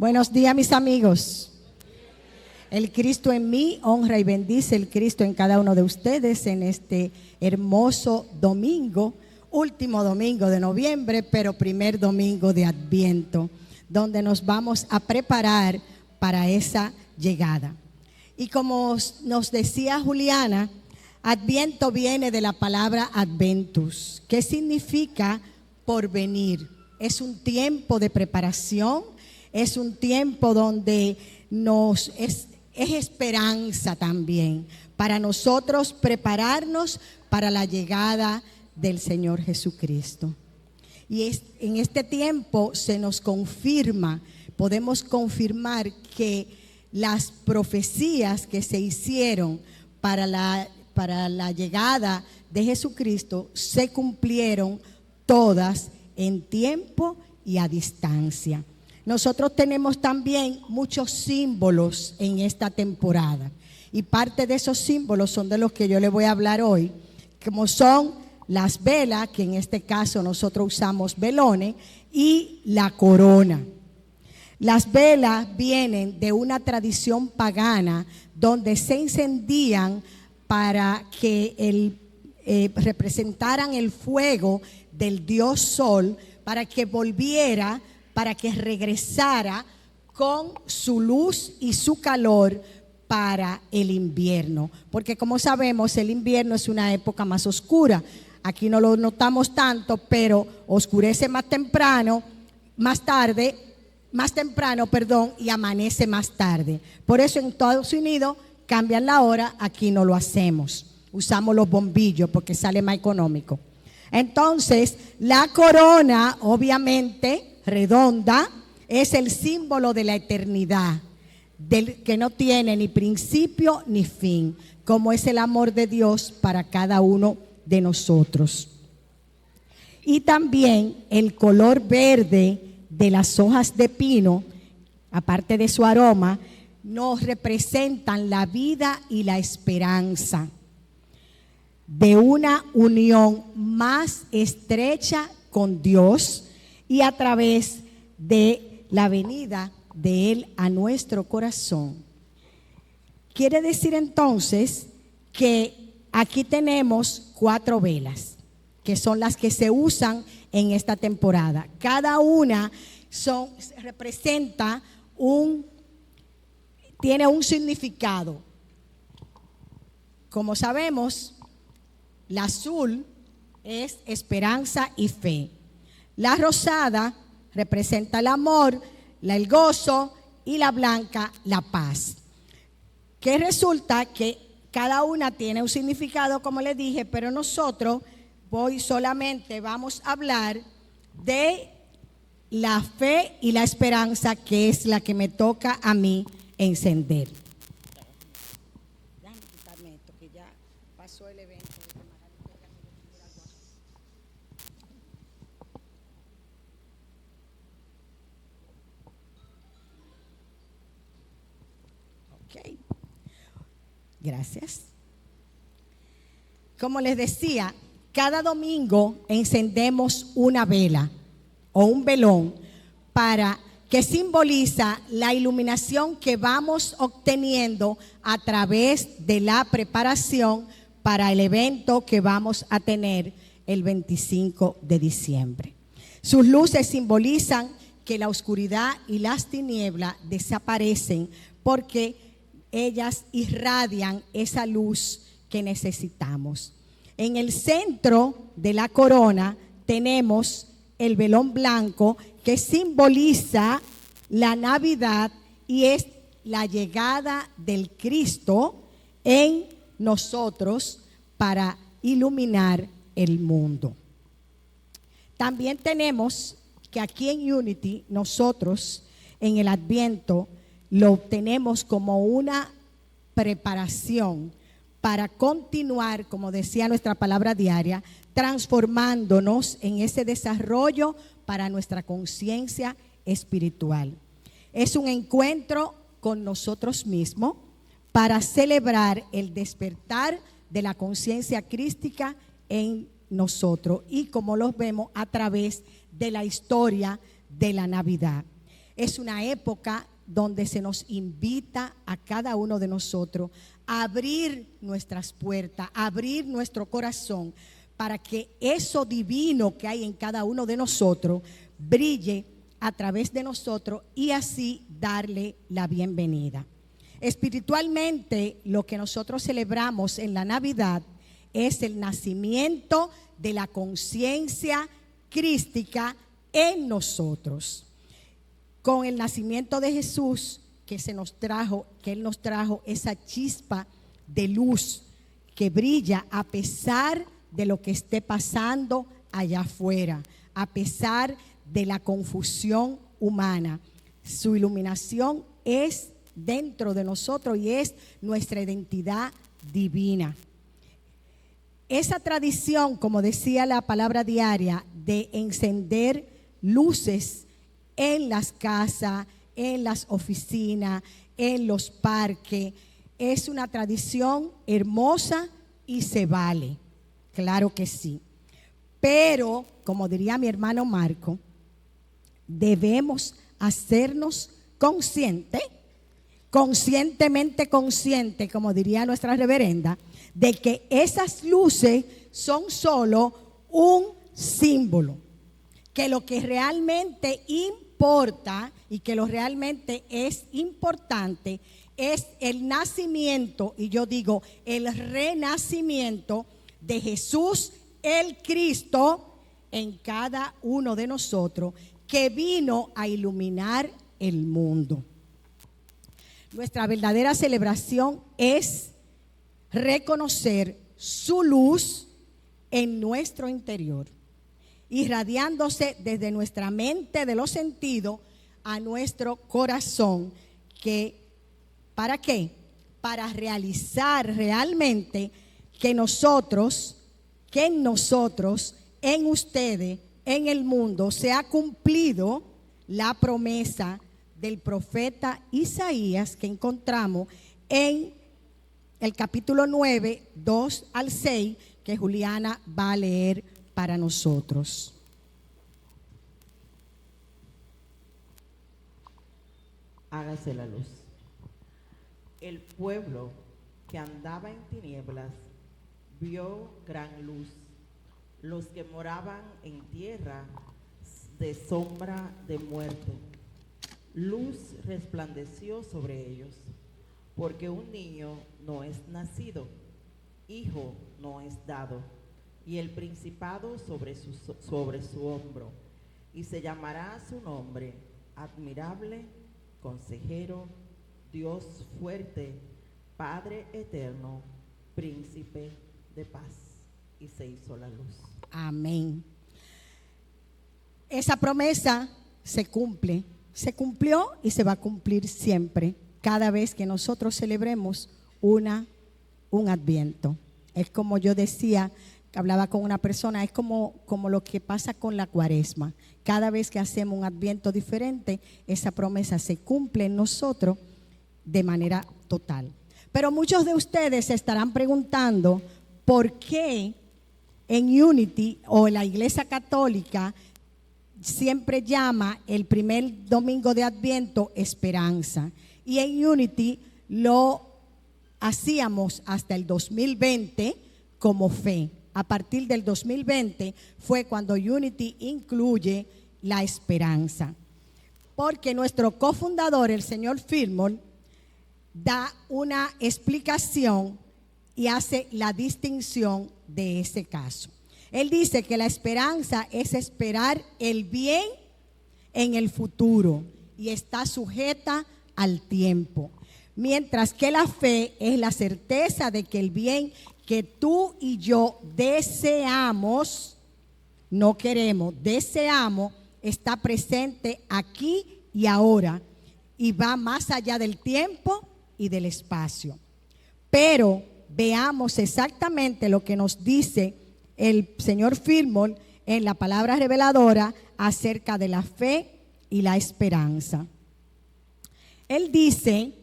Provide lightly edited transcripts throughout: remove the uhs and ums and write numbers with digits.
Buenos días, mis amigos. El Cristo en mí honra y bendice el Cristo en cada uno de ustedes en este hermoso domingo, último domingo de noviembre, pero primer domingo de Adviento, donde nos vamos a preparar para esa llegada. Y como nos decía Juliana, Adviento viene de la palabra Adventus, que significa porvenir. Es un tiempo de preparación, es un tiempo donde es esperanza también para nosotros prepararnos para la llegada del Señor Jesucristo. Y en este tiempo se nos confirma, podemos confirmar que las profecías que se hicieron para la llegada de Jesucristo se cumplieron todas en tiempo y a distancia. Nosotros tenemos también muchos símbolos en esta temporada y parte de esos símbolos son de los que yo les voy a hablar hoy, como son las velas, que en este caso nosotros usamos velones, y la corona. Las velas vienen de una tradición pagana donde se encendían para que representaran el fuego del dios Sol, para que volviera, para que regresara con su luz y su calor para el invierno. Porque como sabemos, el invierno es una época más oscura. Aquí no lo notamos tanto, pero oscurece más temprano, y amanece más tarde. Por eso en Estados Unidos cambian la hora, aquí no lo hacemos. Usamos los bombillos porque sale más económico. Entonces, la corona, obviamente, redonda, es el símbolo de la eternidad, del que no tiene ni principio ni fin, como es el amor de Dios para cada uno de nosotros. Y también el color verde de las hojas de pino, aparte de su aroma, nos representan la vida y la esperanza de una unión más estrecha con Dios y a través de la venida de Él a nuestro corazón. Quiere decir entonces que aquí tenemos 4 velas, que son las que se usan en esta temporada. Cada una representa tiene un significado. Como sabemos, la azul es esperanza y fe. La rosada representa el amor, el gozo, y la blanca la paz. Que resulta que cada una tiene un significado, como les dije, pero nosotros solamente vamos a hablar de la fe y la esperanza, que es la que me toca a mí encender. Déjame quitarme esto, que ya pasó el evento. Ok, gracias. Como les decía, cada domingo encendemos una vela o un velón que simboliza la iluminación que vamos obteniendo a través de la preparación para el evento que vamos a tener el 25 de diciembre. Sus luces simbolizan que la oscuridad y las tinieblas desaparecen porque ellas irradian esa luz que necesitamos. En el centro de la corona tenemos el velón blanco, que simboliza la Navidad y es la llegada del Cristo en nosotros para iluminar el mundo. También tenemos que aquí en Unity nosotros en el Adviento lo tenemos como una preparación para continuar, como decía nuestra palabra diaria, transformándonos en ese desarrollo para nuestra conciencia espiritual. Es un encuentro con nosotros mismos para celebrar el despertar de la conciencia crística en nosotros y como los vemos a través de la historia de la Navidad. Es una época donde se nos invita a cada uno de nosotros a abrir nuestras puertas, a abrir nuestro corazón, para que eso divino que hay en cada uno de nosotros brille a través de nosotros y así darle la bienvenida. Espiritualmente, lo que nosotros celebramos en la Navidad es el nacimiento de la conciencia crística en nosotros. Con el nacimiento de Jesús, que Él nos trajo esa chispa de luz que brilla a pesar de lo que esté pasando allá afuera, a pesar de la confusión humana. Su iluminación es dentro de nosotros y es nuestra identidad divina. Esa tradición, como decía la palabra diaria, de encender luces en las casas, en las oficinas, en los parques, es una tradición hermosa y se vale, claro que sí. Pero, como diría mi hermano Marco, debemos hacernos conscientemente consciente, como diría nuestra reverenda, de que esas luces son solo un símbolo, que lo que realmente importa y que lo realmente es importante es el nacimiento, y yo digo el renacimiento de Jesús el Cristo en cada uno de nosotros, que vino a iluminar el mundo. Nuestra verdadera celebración es reconocer su luz en nuestro interior, irradiándose desde nuestra mente de los sentidos a nuestro corazón. ¿Para qué? Para realizar realmente que en nosotros, en ustedes, en el mundo, se ha cumplido la promesa del profeta Isaías que encontramos en el capítulo 9, 2 al 6, que Juliana va a leer para nosotros. Hágase la luz. El pueblo que andaba en tinieblas vio gran luz. Los que moraban en tierra de sombra de muerte, luz resplandeció sobre ellos, porque un niño no es nacido, hijo no es dado, y el principado sobre su hombro, y se llamará su nombre admirable, consejero, Dios fuerte, Padre eterno, príncipe de paz. Y se hizo la luz. Amén. Esa promesa se cumple, se cumplió y se va a cumplir siempre, cada vez que nosotros celebremos un adviento. Es como yo decía, hablaba con una persona, es como lo que pasa con la cuaresma. Cada vez que hacemos un adviento diferente, esa promesa se cumple en nosotros de manera total. Pero muchos de ustedes se estarán preguntando por qué en Unity o en la Iglesia Católica siempre llama el primer domingo de Adviento esperanza, y en Unity lo hacíamos hasta el 2020 como fe. A partir del 2020 fue cuando Unity incluye la esperanza, porque nuestro cofundador, el señor Fillmore, da una explicación y hace la distinción de ese caso. Él dice que la esperanza es esperar el bien en el futuro y está sujeta al tiempo, mientras que la fe es la certeza de que el bien que tú y yo deseamos, no queremos, deseamos, está presente aquí y ahora y va más allá del tiempo y del espacio. Pero veamos exactamente lo que nos dice el señor Fillmore en la palabra reveladora acerca de la fe y la esperanza. Él dice,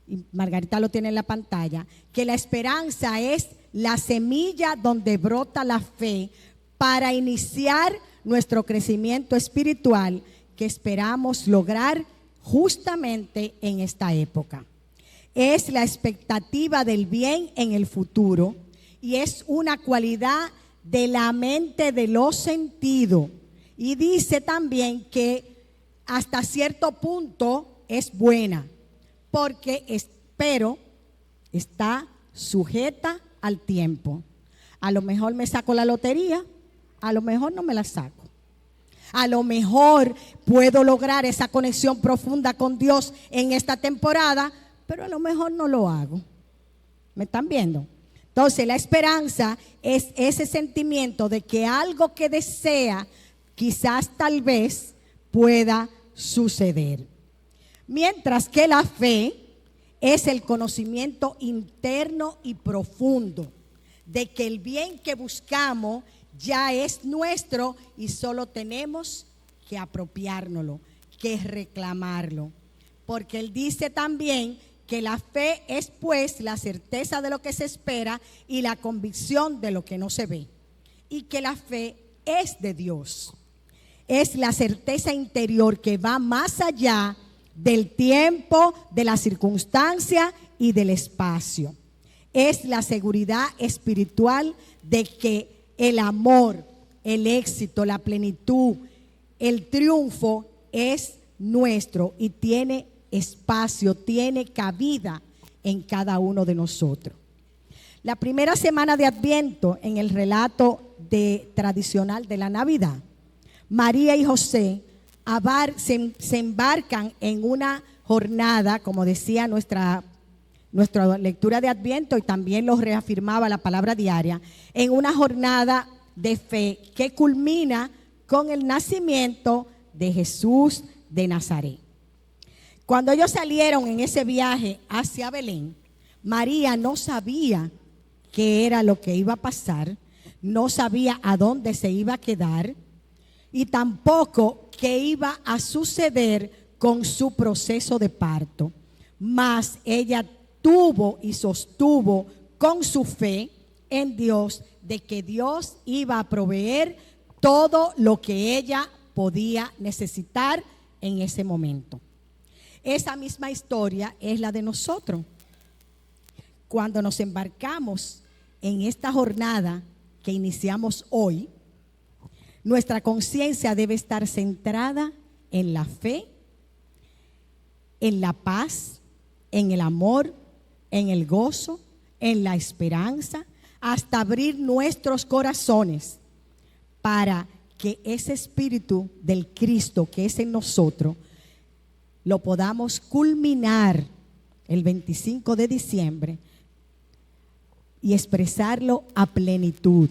y Margarita lo tiene en la pantalla, que la esperanza es la semilla donde brota la fe para iniciar nuestro crecimiento espiritual que esperamos lograr justamente en esta época. Es la expectativa del bien en el futuro y es una cualidad de la mente de los sentidos. Y dice también que hasta cierto punto es buena, porque pero está sujeta al tiempo. A lo mejor me saco la lotería, a lo mejor no me la saco. A lo mejor puedo lograr esa conexión profunda con Dios en esta temporada, pero a lo mejor no lo hago. ¿Me están viendo? Entonces la esperanza es ese sentimiento de que algo que desea quizás tal vez pueda suceder. Mientras que la fe es el conocimiento interno y profundo de que el bien que buscamos ya es nuestro y solo tenemos que apropiárnoslo, que reclamarlo. Porque él dice también que la fe es pues la certeza de lo que se espera y la convicción de lo que no se ve. Y que la fe es de Dios. Es la certeza interior que va más allá del tiempo, de la circunstancia y del espacio. Es la seguridad espiritual de que el amor, el éxito, la plenitud, el triunfo es nuestro y tiene espacio, tiene cabida en cada uno de nosotros. La primera semana de Adviento, en el relato tradicional de la Navidad, María y José se embarcan en una jornada, como decía nuestra lectura de Adviento y también lo reafirmaba la palabra diaria, en una jornada de fe que culmina con el nacimiento de Jesús de Nazaret. Cuando ellos salieron en ese viaje hacia Belén, María no sabía qué era lo que iba a pasar, no sabía a dónde se iba a quedar y tampoco qué iba a suceder con su proceso de parto. Mas ella tuvo y sostuvo con su fe en Dios de que Dios iba a proveer todo lo que ella podía necesitar en ese momento. Esa misma historia es la de nosotros. Cuando nos embarcamos en esta jornada que iniciamos hoy, nuestra conciencia debe estar centrada en la fe, en la paz, en el amor, en el gozo, en la esperanza, hasta abrir nuestros corazones para que ese espíritu del Cristo que es en nosotros lo podamos culminar el 25 de diciembre y expresarlo a plenitud,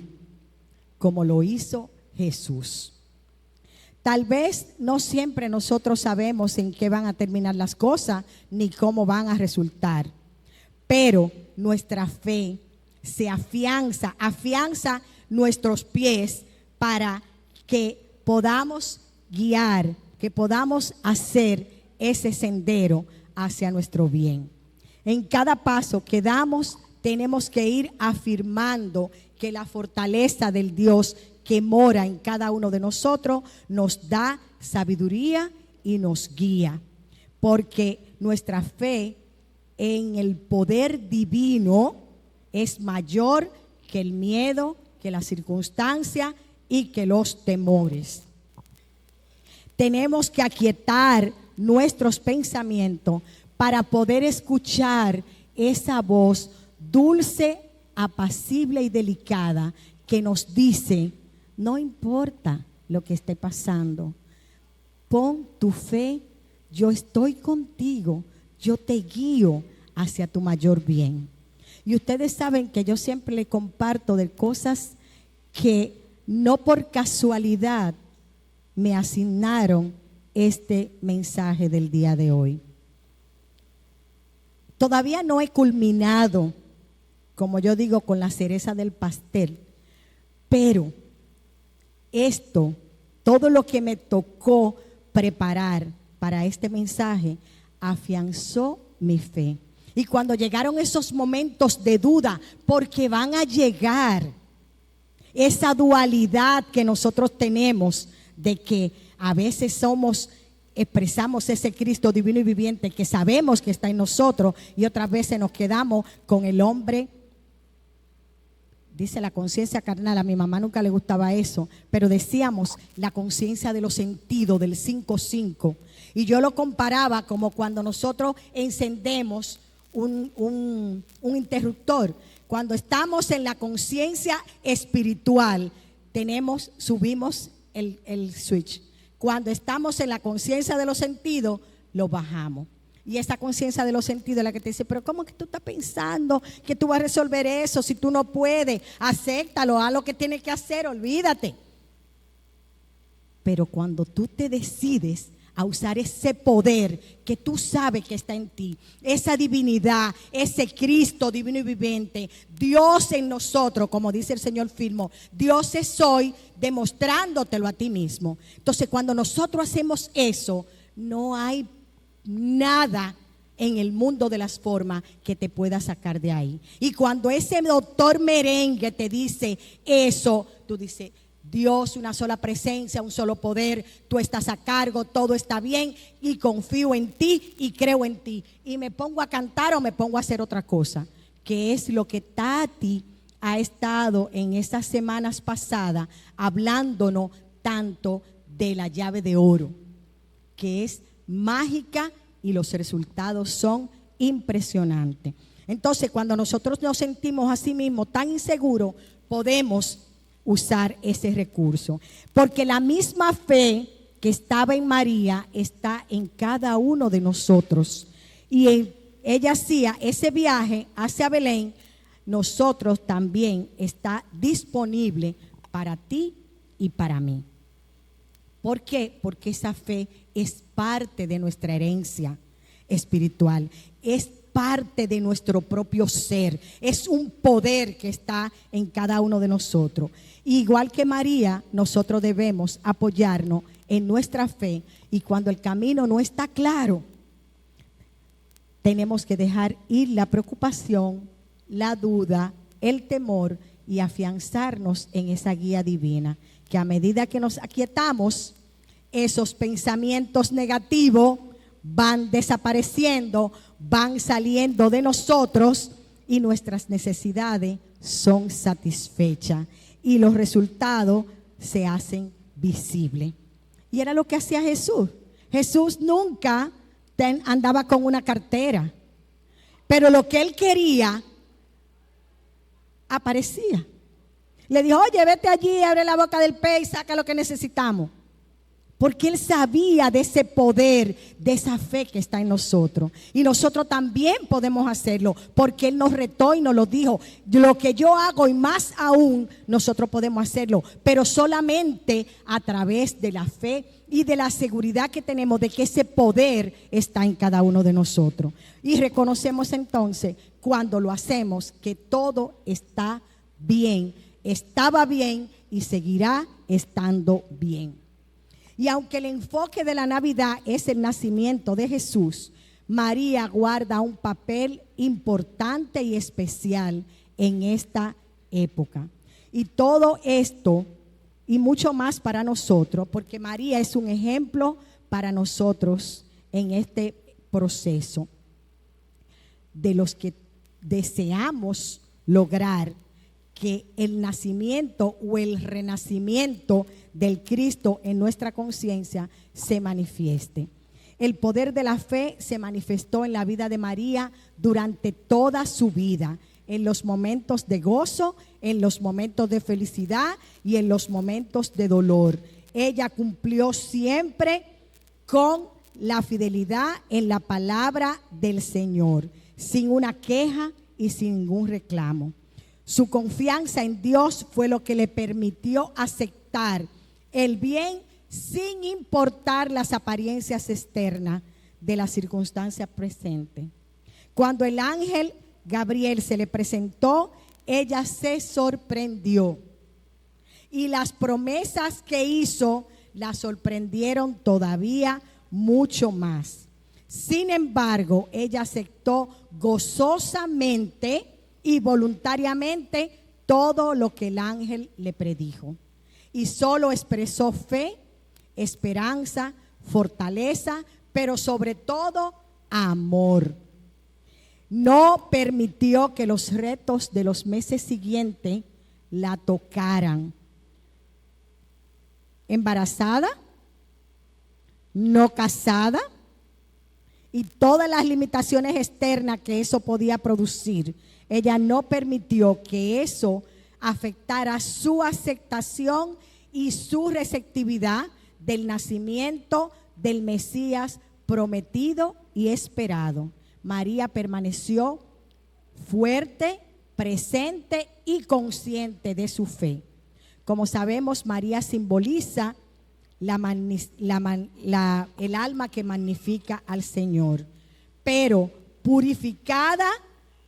como lo hizo Jesús. Tal vez no siempre nosotros sabemos en qué van a terminar las cosas ni cómo van a resultar, pero nuestra fe se afianza nuestros pies para que podamos guiar, que podamos hacer ese sendero hacia nuestro bien. En cada paso que damos tenemos que ir afirmando que la fortaleza del Dios que mora en cada uno de nosotros nos da sabiduría y nos guía, porque nuestra fe en el poder divino es mayor que el miedo, que la circunstancia y que los temores. Tenemos que aquietar nuestros pensamientos para poder escuchar esa voz dulce, apacible y delicada que nos dice: no importa lo que esté pasando, pon tu fe, yo estoy contigo, yo te guío hacia tu mayor bien. Y ustedes saben que yo siempre les comparto de cosas que no por casualidad me asignaron este mensaje del día de hoy. Todavía no he culminado, como yo digo, con la cereza del pastel, pero todo lo que me tocó preparar para este mensaje, afianzó mi fe. Y cuando llegaron esos momentos de duda, porque van a llegar, esa dualidad que nosotros tenemos de que a veces expresamos ese Cristo divino y viviente que sabemos que está en nosotros, y otras veces nos quedamos con el hombre. Dice la conciencia carnal, a mi mamá nunca le gustaba eso, pero decíamos la conciencia de los sentidos, del 5-5. Y yo lo comparaba como cuando nosotros encendemos un interruptor. Cuando estamos en la conciencia espiritual, subimos el switch. Cuando estamos en la conciencia de los sentidos, lo bajamos. Y esa conciencia de los sentidos es la que te dice, pero ¿cómo que tú estás pensando que tú vas a resolver eso si tú no puedes? Acéptalo, haz lo que tienes que hacer, olvídate. Pero cuando tú te decides a usar ese poder que tú sabes que está en ti, esa divinidad, ese Cristo divino y viviente, Dios en nosotros, como dice el Señor Filmo, Dios es hoy demostrándotelo a ti mismo. Entonces, cuando nosotros hacemos eso, no hay nada en el mundo de las formas que te pueda sacar de ahí. Y cuando ese doctor merengue te dice eso, tú dices, Dios, una sola presencia, un solo poder, tú estás a cargo, todo está bien y confío en ti y creo en ti. Y me pongo a cantar o me pongo a hacer otra cosa, que es lo que Tati ha estado en estas semanas pasadas hablándonos tanto de la llave de oro, que es mágica y los resultados son impresionantes. Entonces, cuando nosotros nos sentimos a sí mismos tan inseguros, podemos usar ese recurso, porque la misma fe que estaba en María está en cada uno de nosotros. Y ella hacía ese viaje hacia Belén, nosotros también está disponible para ti y para mí. ¿Por qué? Porque esa fe es parte de nuestra herencia espiritual, es parte de nuestro propio ser, es un poder que está en cada uno de nosotros. Igual que María, nosotros debemos apoyarnos en nuestra fe, y cuando el camino no está claro, tenemos que dejar ir la preocupación, la duda, el temor y afianzarnos en esa guía divina, que a medida que nos aquietamos, esos pensamientos negativos van desapareciendo, van saliendo de nosotros y nuestras necesidades son satisfechas y los resultados se hacen visibles. Y era lo que hacía Jesús. Jesús nunca andaba con una cartera, pero lo que él quería aparecía. Le dijo, oye, vete allí, abre la boca del pez y saca lo que necesitamos. Porque él sabía de ese poder, de esa fe que está en nosotros. Y nosotros también podemos hacerlo, porque él nos retó y nos lo dijo. Lo que yo hago y más aún, nosotros podemos hacerlo. Pero solamente a través de la fe y de la seguridad que tenemos de que ese poder está en cada uno de nosotros. Y reconocemos entonces, cuando lo hacemos, que todo está bien, estaba bien y seguirá estando bien. Y aunque el enfoque de la Navidad es el nacimiento de Jesús, María guarda un papel importante y especial en esta época. Y todo esto y mucho más para nosotros, porque María es un ejemplo para nosotros en este proceso de los que deseamos lograr que el nacimiento o el renacimiento del Cristo en nuestra conciencia se manifieste. El poder de la fe se manifestó en la vida de María durante toda su vida, en los momentos de gozo, en los momentos de felicidad y en los momentos de dolor. Ella cumplió siempre con la fidelidad en la palabra del Señor, sin una queja y sin ningún reclamo. Su confianza en Dios fue lo que le permitió aceptar el bien sin importar las apariencias externas de las circunstancias presentes. Cuando el ángel Gabriel se le presentó, ella se sorprendió. Y las promesas que hizo la sorprendieron todavía mucho más. Sin embargo, ella aceptó gozosamente y voluntariamente todo lo que el ángel le predijo. Y solo expresó fe esperanza, fortaleza, pero sobre todo amor. No permitió que los retos de los meses siguientes la tocaran. Embarazada, no casada, y todas las limitaciones externas que eso podía producir, ella no permitió que eso afectara su aceptación y su receptividad del nacimiento del Mesías prometido y esperado. María permaneció fuerte, presente y consciente de su fe. Como sabemos, María simboliza el alma que magnifica al Señor, pero purificada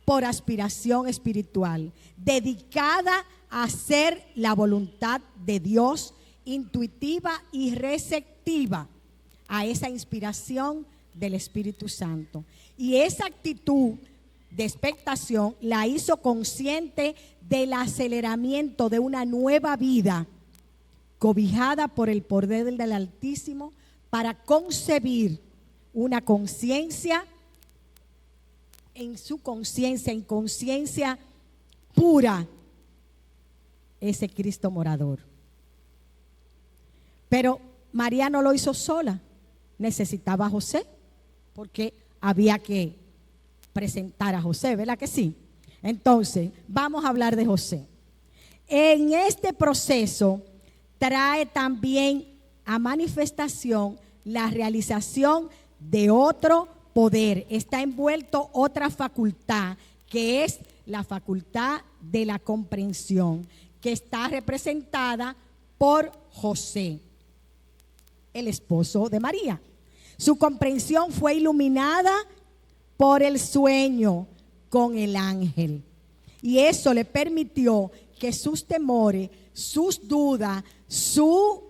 por aspiración espiritual, dedicada a hacer la voluntad de Dios, intuitiva y receptiva a esa inspiración del Espíritu Santo. Y esa actitud de expectación la hizo consciente del aceleramiento de una nueva vida, cobijada por el poder del Altísimo, para concebir una conciencia, en su conciencia, en conciencia pura, ese Cristo morador. Pero María no lo hizo sola, necesitaba a José, porque había que presentar a José, ¿verdad que sí? Entonces, vamos a hablar de José. En este proceso trae también a manifestación la realización de otro poder. Está envuelto otra facultad, que es la facultad de la comprensión, que está representada por José, el esposo de María. Su comprensión fue iluminada por el sueño con el ángel, y eso le permitió que sus temores, sus dudas, su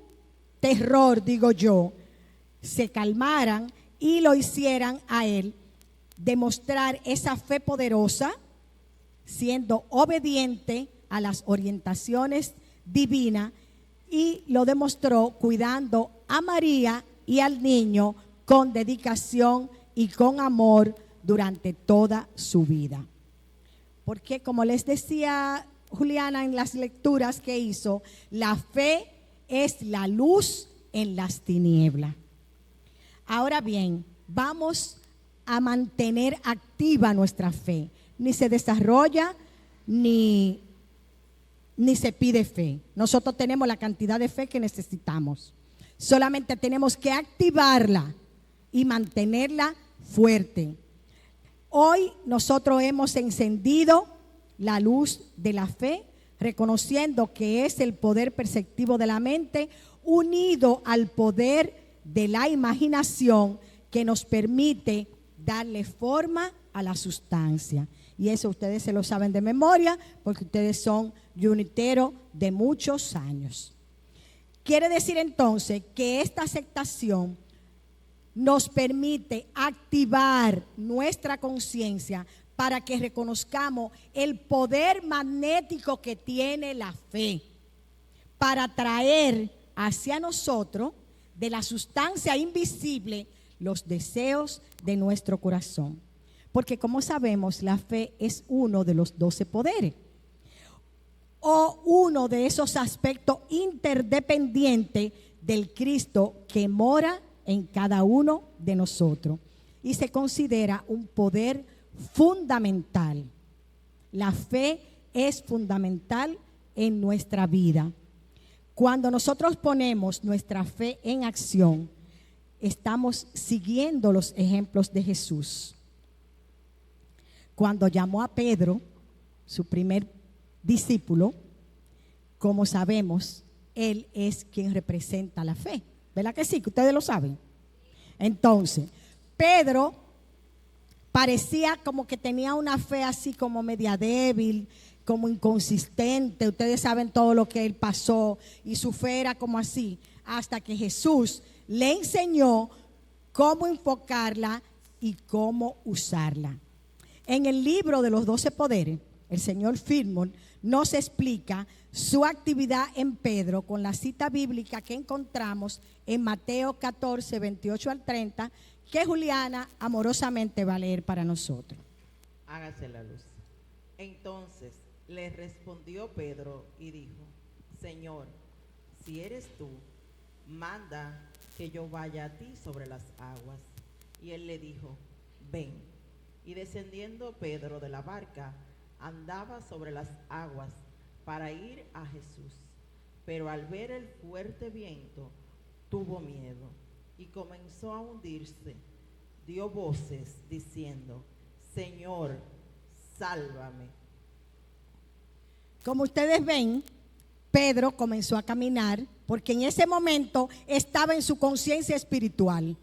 terror, digo yo, se calmaran y lo hicieran a él demostrar esa fe poderosa, siendo obediente a las orientaciones divinas, y lo demostró cuidando a María y al niño con dedicación y con amor durante toda su vida. Porque, como les decía Juliana en las lecturas que hizo, la fe es la luz en las tinieblas. Ahora bien, vamos a mantener activa nuestra fe. Ni se desarrolla ni se pide fe. Nosotros tenemos la cantidad de fe que necesitamos. Solamente tenemos que activarla y mantenerla fuerte. Hoy nosotros hemos encendido la luz de la fe, reconociendo que es el poder perceptivo de la mente unido al poder de la imaginación que nos permite darle forma a la sustancia. Y eso ustedes se lo saben de memoria porque ustedes son uniteros de muchos años. Quiere decir entonces que esta aceptación nos permite activar nuestra conciencia para que reconozcamos el poder magnético que tiene la fe para traer hacia nosotros de la sustancia invisible los deseos de nuestro corazón. Porque, como sabemos, la fe es uno de los 12 poderes, o uno de esos aspectos interdependientes del Cristo que mora en cada uno de nosotros, y se considera un poder fundamental. La fe es fundamental en nuestra vida. Cuando nosotros ponemos nuestra fe en acción, estamos siguiendo los ejemplos de Jesús. Cuando llamó a Pedro, su primer discípulo, como sabemos, él es quien representa la fe. ¿Verdad que sí? Que ustedes lo saben. Entonces, Pedro parecía como que tenía una fe así como media débil, como inconsistente. Ustedes saben todo lo que él pasó y su fe era como así, hasta que Jesús le enseñó cómo enfocarla y cómo usarla. En el libro de los 12 poderes, el señor Fillmore, nos explica su actividad en Pedro con la cita bíblica que encontramos en Mateo 14, 28 al 30, que Juliana amorosamente va a leer para nosotros. Hágase la luz. Entonces le respondió Pedro y dijo: Señor, si eres tú, manda que yo vaya a ti sobre las aguas. Y él le dijo: ven. Y descendiendo Pedro de la barca, andaba sobre las aguas para ir a Jesús. Pero al ver el fuerte viento, tuvo miedo y comenzó a hundirse. Dio voces diciendo: Señor, sálvame. Como ustedes ven, Pedro comenzó a caminar porque en ese momento estaba en su conciencia espiritual.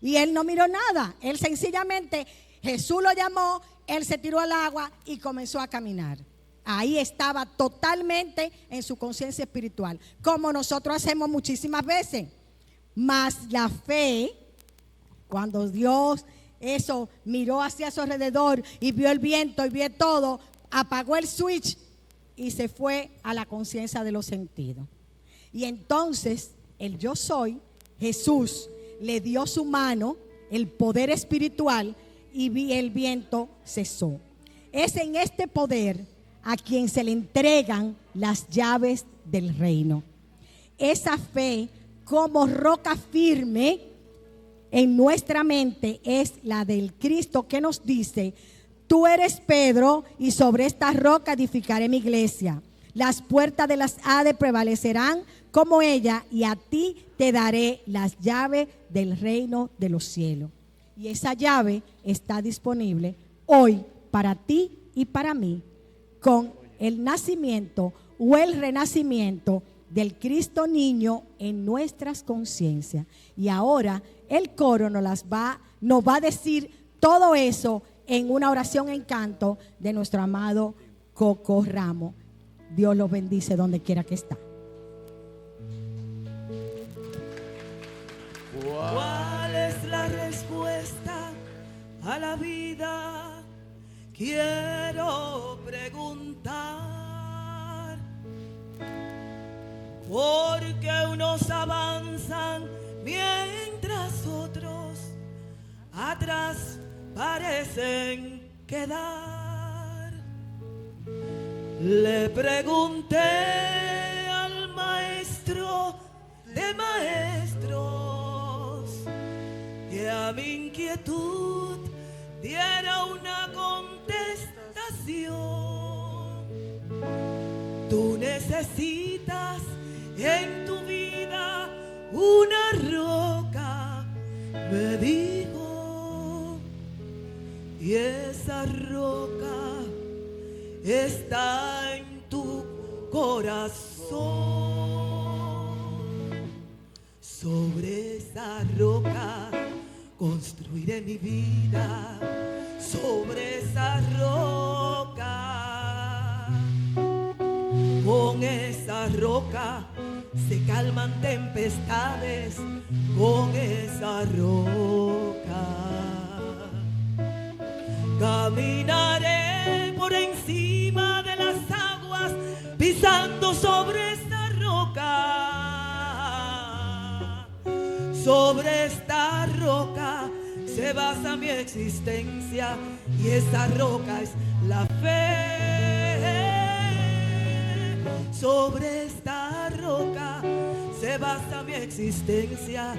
Y él no miró nada. Él sencillamente, Jesús lo llamó, él se tiró al agua y comenzó a caminar. Ahí estaba totalmente en su conciencia espiritual, como nosotros hacemos muchísimas veces. Mas la fe, cuando Dios miró hacia su alrededor y vio el viento y vio todo, apagó el switch y se fue a la conciencia de los sentidos. Y entonces el yo soy, Jesús, le dio su mano, el poder espiritual, y el viento cesó. Es en este poder a quien se le entregan las llaves del reino. Esa fe como roca firme en nuestra mente es la del Cristo que nos dice: tú eres Pedro y sobre esta roca edificaré mi iglesia. Las puertas de las Hades prevalecerán como ella, y a ti te daré las llaves del reino de los cielos. Y esa llave está disponible hoy para ti y para mí, con el nacimiento o el renacimiento del Cristo niño en nuestras conciencias. Y ahora el coro nos va a decir todo eso en una oración en canto de nuestro amado Coco Ramos. Dios los bendice donde quiera que está. ¿Cuál es la respuesta a la vida? Quiero preguntar. Porque unos avanzan mientras otros atrás parecen quedar. Le pregunté al maestro de maestros que a mi inquietud diera una contestación. Tú necesitas en tu vida una roca, me dijo, y esa roca está en tu corazón. Sobre esa roca construiré mi vida, sobre esa roca, con esa roca se calman tempestades, con esa roca caminaré por encima de las aguas, pisando sobre esta roca. Sobre esta roca se basa mi existencia, y esa roca es la fe. Sobre esta roca se basa mi existencia,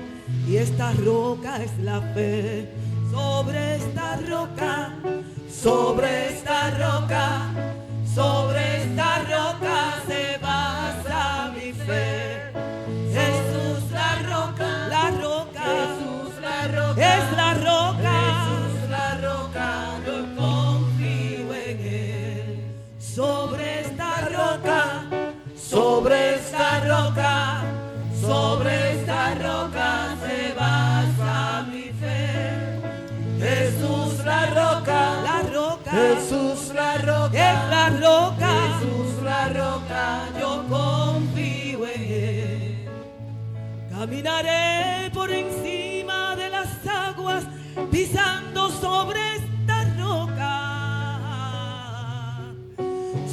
y esta roca es la fe. Sobre esta roca, sobre esta roca, sobre esta roca se basa mi fe. Jesús la roca, Jesús la roca, es la roca, Jesús la roca, yo confío en él. Sobre esta roca, sobre esta roca, sobre esta roca se basa mi fe. Jesús la roca, Jesús la roca, es la roca, Jesús la roca, yo confío en él. Caminaré por encima de las aguas, pisando sobre esta roca.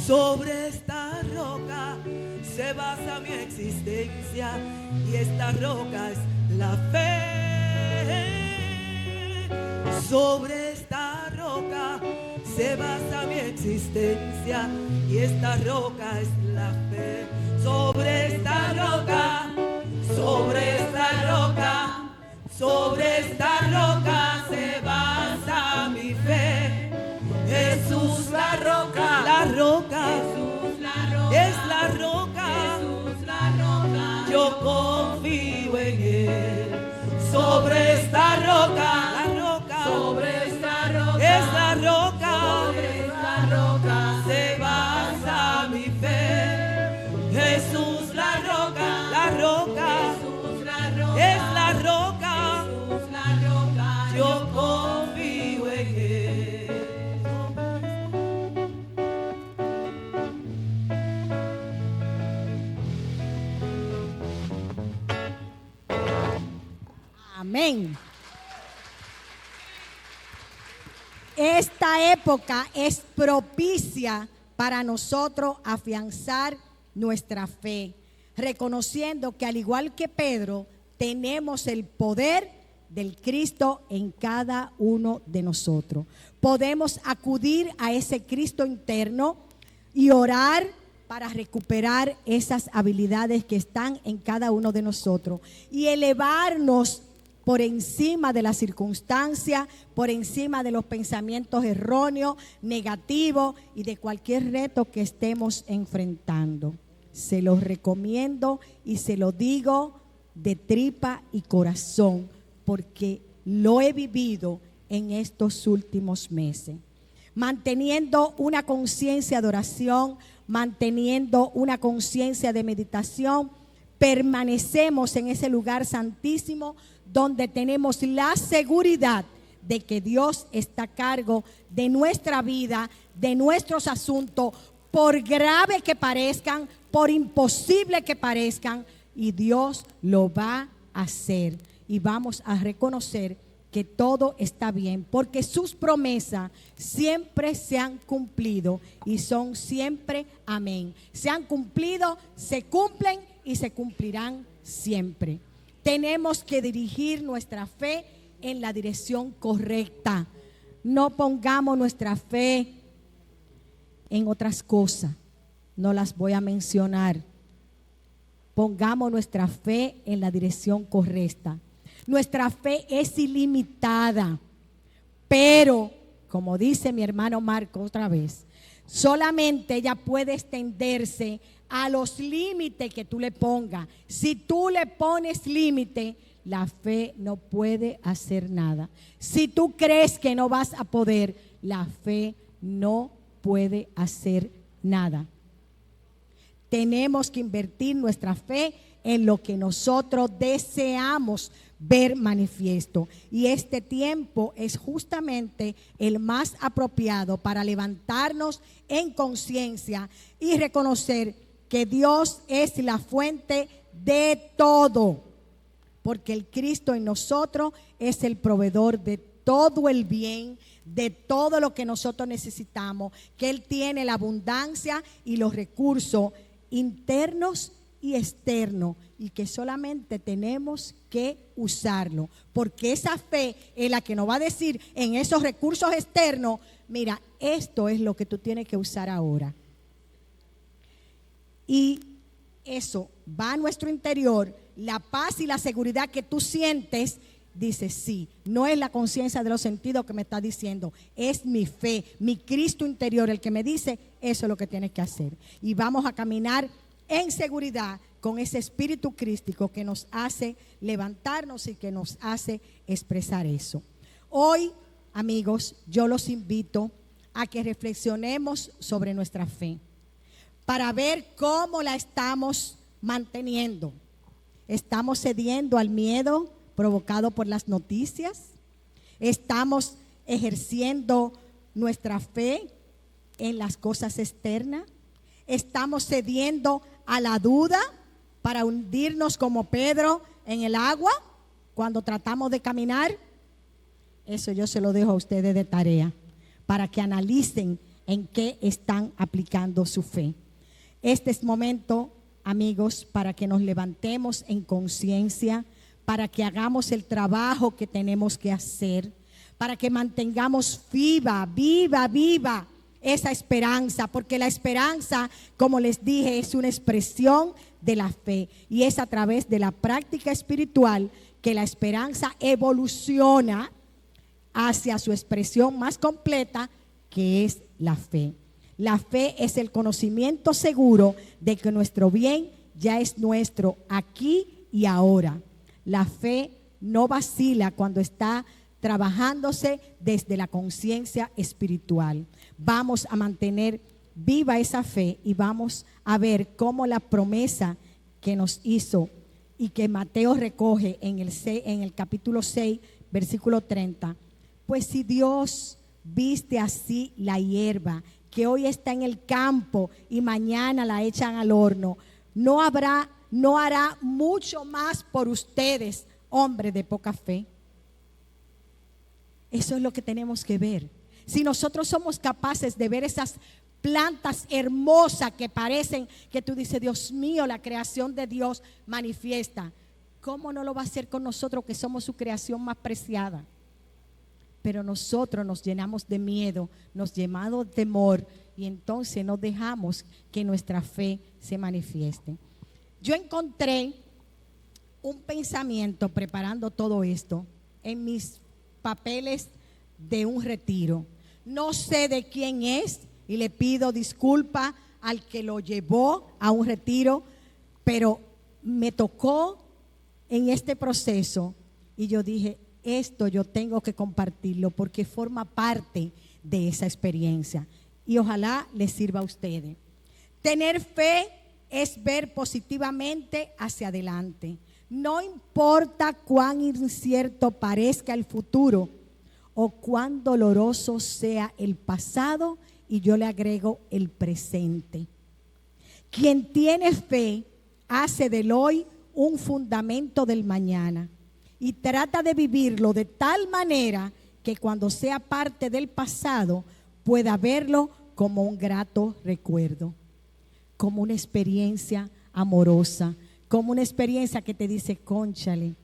Sobre esta roca se basa mi existencia y esta roca es la fe. Sobre esta roca se basa mi existencia y esta roca es la fe. Sobre esta roca, sobre esta roca, sobre esta roca se basa mi fe. Jesús la roca, Jesús la roca, es la roca, Jesús la roca, yo confío en él. Sobre esta roca, sobre esta roca, es la roca, sobre esta roca se basa mi fe. Jesús la roca, Jesús la roca, es la roca, Jesús la roca, yo confío en él. Amén. Esta época es propicia para nosotros afianzar nuestra fe, reconociendo que al igual que Pedro, tenemos el poder del Cristo en cada uno de nosotros. Podemos acudir a ese Cristo interno y orar para recuperar esas habilidades que están en cada uno de nosotros y elevarnos por encima de la circunstancia, por encima de los pensamientos erróneos, negativos y de cualquier reto que estemos enfrentando. Se los recomiendo y se lo digo de tripa y corazón, porque lo he vivido en estos últimos meses. Manteniendo una conciencia de oración, manteniendo una conciencia de meditación, permanecemos en ese lugar santísimo donde tenemos la seguridad de que Dios está a cargo de nuestra vida, de nuestros asuntos, por grave que parezcan, por imposible que parezcan, y Dios lo va a hacer. Y vamos a reconocer que todo está bien, porque sus promesas siempre se han cumplido y son siempre amén. Se han cumplido, se cumplen y se cumplirán siempre. Tenemos que dirigir nuestra fe en la dirección correcta. No pongamos nuestra fe en otras cosas. No las voy a mencionar. Pongamos nuestra fe en la dirección correcta. Nuestra fe es ilimitada, pero, como dice mi hermano Marco otra vez, solamente ella puede extenderse a los límites que tú le pongas. Si tú le pones límite, la fe no puede hacer nada. Si tú crees que no vas a poder, la fe no puede hacer nada. Tenemos que invertir nuestra fe en lo que nosotros deseamos ver manifiesto. Y este tiempo es justamente el más apropiado para levantarnos en conciencia y reconocer que Dios es la fuente de todo, porque el Cristo en nosotros es el proveedor de todo el bien, de todo lo que nosotros necesitamos, que Él tiene la abundancia y los recursos internos y externos, y que solamente tenemos que usarlo, porque esa fe es la que nos va a decir en esos recursos externos: mira, esto es lo que tú tienes que usar ahora. Y eso va a nuestro interior, la paz y la seguridad que tú sientes. Dice, sí, no es la conciencia de los sentidos que me está diciendo, es mi fe, mi Cristo interior el que me dice, eso es lo que tienes que hacer. Y vamos a caminar en seguridad con ese espíritu crístico que nos hace levantarnos y que nos hace expresar eso. Hoy, amigos, yo los invito a que reflexionemos sobre nuestra fe para ver cómo la estamos manteniendo. ¿Estamos cediendo al miedo provocado por las noticias? ¿Estamos ejerciendo nuestra fe en las cosas externas? ¿Estamos cediendo a la duda para hundirnos como Pedro en el agua cuando tratamos de caminar? Eso yo se lo dejo a ustedes de tarea, para que analicen en qué están aplicando su fe. Este es momento, amigos, para que nos levantemos en conciencia, para que hagamos el trabajo que tenemos que hacer, para que mantengamos viva esa esperanza, porque la esperanza, como les dije, es una expresión de la fe, y es a través de la práctica espiritual que la esperanza evoluciona hacia su expresión más completa, que es la fe. La fe es el conocimiento seguro de que nuestro bien ya es nuestro aquí y ahora. La fe no vacila cuando está trabajándose desde la conciencia espiritual. Vamos a mantener viva esa fe y vamos a ver cómo la promesa que nos hizo y que Mateo recoge en el capítulo 6, versículo 30. Pues si Dios viste así la hierba que hoy está en el campo y mañana la echan al horno, no hará mucho más por ustedes, hombres de poca fe. Eso es lo que tenemos que ver. Si nosotros somos capaces de ver esas plantas hermosas que parecen, que tú dices, Dios mío, la creación de Dios manifiesta, ¿cómo no lo va a hacer con nosotros que somos su creación más preciada? Pero nosotros nos llenamos de miedo, nos llenamos de temor, y entonces no dejamos que nuestra fe se manifieste. Yo encontré un pensamiento preparando todo esto en mis papeles de un retiro. No sé de quién es y le pido disculpa al que lo llevó a un retiro, pero me tocó en este proceso y yo dije, esto yo tengo que compartirlo porque forma parte de esa experiencia y ojalá les sirva a ustedes. Tener fe es ver positivamente hacia adelante. No importa cuán incierto parezca el futuro o cuán doloroso sea el pasado, y yo le agrego el presente. Quien tiene fe hace del hoy un fundamento del mañana y trata de vivirlo de tal manera que cuando sea parte del pasado pueda verlo como un grato recuerdo, como una experiencia amorosa, como una experiencia que te dice, cónchale,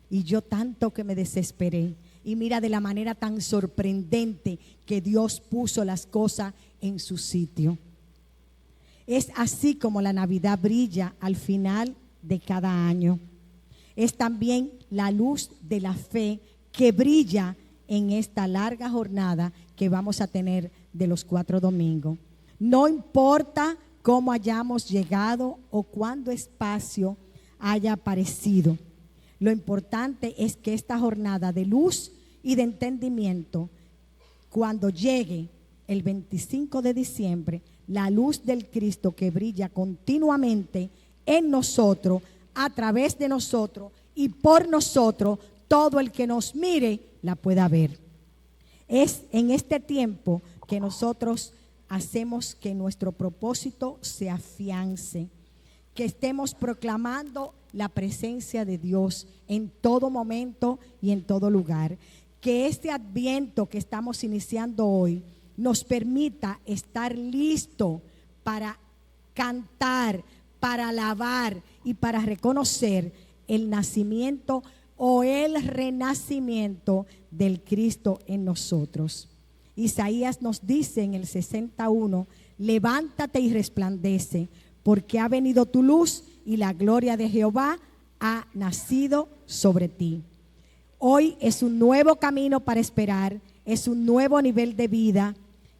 y yo tanto que me desesperé, y mira de la manera tan sorprendente que Dios puso las cosas en su sitio. Es así como la Navidad brilla al final de cada año. Es también la luz de la fe que brilla en esta larga jornada que vamos a tener de los 4 domingos. No importa cómo hayamos llegado o cuánto espacio haya aparecido. Lo importante es que esta jornada de luz y de entendimiento, cuando llegue el 25 de diciembre, la luz del Cristo que brilla continuamente en nosotros, a través de nosotros y por nosotros, todo el que nos mire la pueda ver. Es en este tiempo que nosotros hacemos que nuestro propósito se afiance, que estemos proclamando la presencia de Dios en todo momento y en todo lugar. Que este adviento que estamos iniciando hoy nos permita estar listo para cantar, para alabar y para reconocer el nacimiento o el renacimiento del Cristo en nosotros. Isaías nos dice en el 61, levántate y resplandece, porque ha venido tu luz y la gloria de Jehová ha nacido sobre ti. Hoy es un nuevo camino para esperar, es un nuevo nivel de vida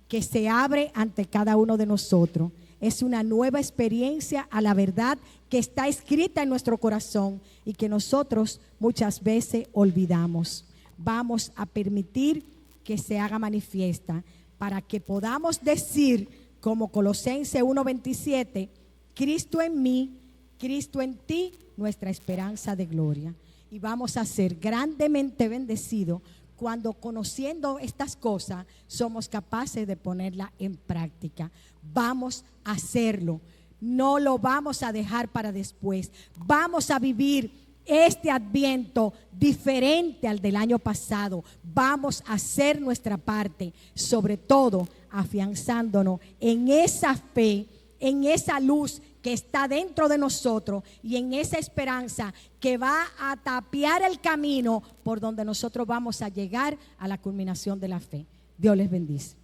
que se abre ante cada uno de nosotros. Es una nueva experiencia a la verdad que está escrita en nuestro corazón y que nosotros muchas veces olvidamos. Vamos a permitir que se haga manifiesta para que podamos decir, como Colosenses 1:27, Cristo en mí, Cristo en ti, nuestra esperanza de gloria. Y vamos a ser grandemente bendecidos cuando, conociendo estas cosas, somos capaces de ponerlas en práctica. Vamos a hacerlo, no lo vamos a dejar para después. Vamos a vivir este adviento diferente al del año pasado. Vamos a hacer nuestra parte, sobre todo afianzándonos en esa fe, en esa luz que está dentro de nosotros y en esa esperanza que va a tapiar el camino por donde nosotros vamos a llegar a la culminación de la fe. Dios les bendice.